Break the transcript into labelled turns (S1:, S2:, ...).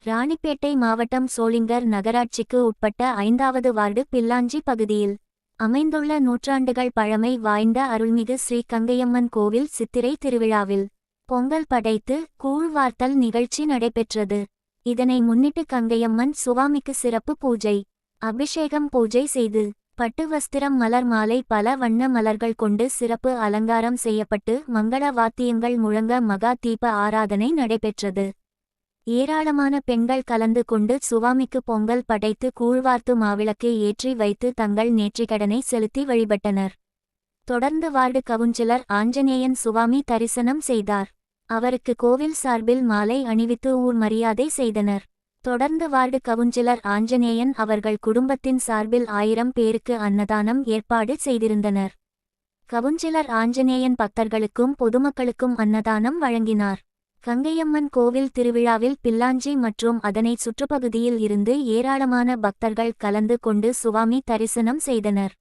S1: ராணிப்பேட்டை மாவட்டம் சோளிங்கர் நகராட்சிக்கு உட்பட்ட 5வது வார்டு பில்லாஞ்சி பகுதியில் அமைந்துள்ள நூற்றாண்டுகள் பழமை வாய்ந்த அருள்மிகு ஸ்ரீ கங்கையம்மன் கோவில் சித்திரை திருவிழாவில் பொங்கல் படைத்து கூழ் வார்த்தல் நிகழ்ச்சி நடைபெற்றது. இதனை முன்னிட்டு கங்கையம்மன் சுவாமிக்கு சிறப்பு பூஜை, அபிஷேகம் பூஜை செய்து பட்டு வஸ்திரம் மலர் மாலை பல வண்ண மலர்கள் கொண்டு சிறப்பு அலங்காரம் செய்யப்பட்டு மங்கள வாத்தியங்கள் முழங்க மகா தீப ஆராதனை நடைபெற்றது. ஏராளமான பெண்கள் கலந்து கொண்டு சுவாமிக்கு பொங்கல் படைத்து கூழ்வார்த்து மாவிளக்கு ஏற்றி வைத்து தங்கள் நேற்றிக்கடனை செலுத்தி வழிபட்டனர். தொடர்ந்து வார்டு கவுன்சிலர் ஆஞ்சநேயன் சுவாமி தரிசனம் செய்தார். அவருக்கு கோவில் சார்பில் மாலை அணிவித்து ஊர் மரியாதை செய்தனர். தொடர்ந்து வார்டு கவுன்சிலர் ஆஞ்சநேயன் அவர்கள் குடும்பத்தின் சார்பில் 1000 பேருக்கு அன்னதானம் ஏற்பாடு செய்திருந்தனர். கவுன்சிலர் ஆஞ்சநேயன் பக்தர்களுக்கும் பொதுமக்களுக்கும் அன்னதானம் வழங்கினார். கங்கையம்மன் கோவில் திருவிழாவில் பில்லாஞ்சி மற்றும் அதனை சுற்றுப்பகுதியில் இருந்து ஏராளமான பக்தர்கள் கலந்து கொண்டு சுவாமி தரிசனம் செய்தனர்.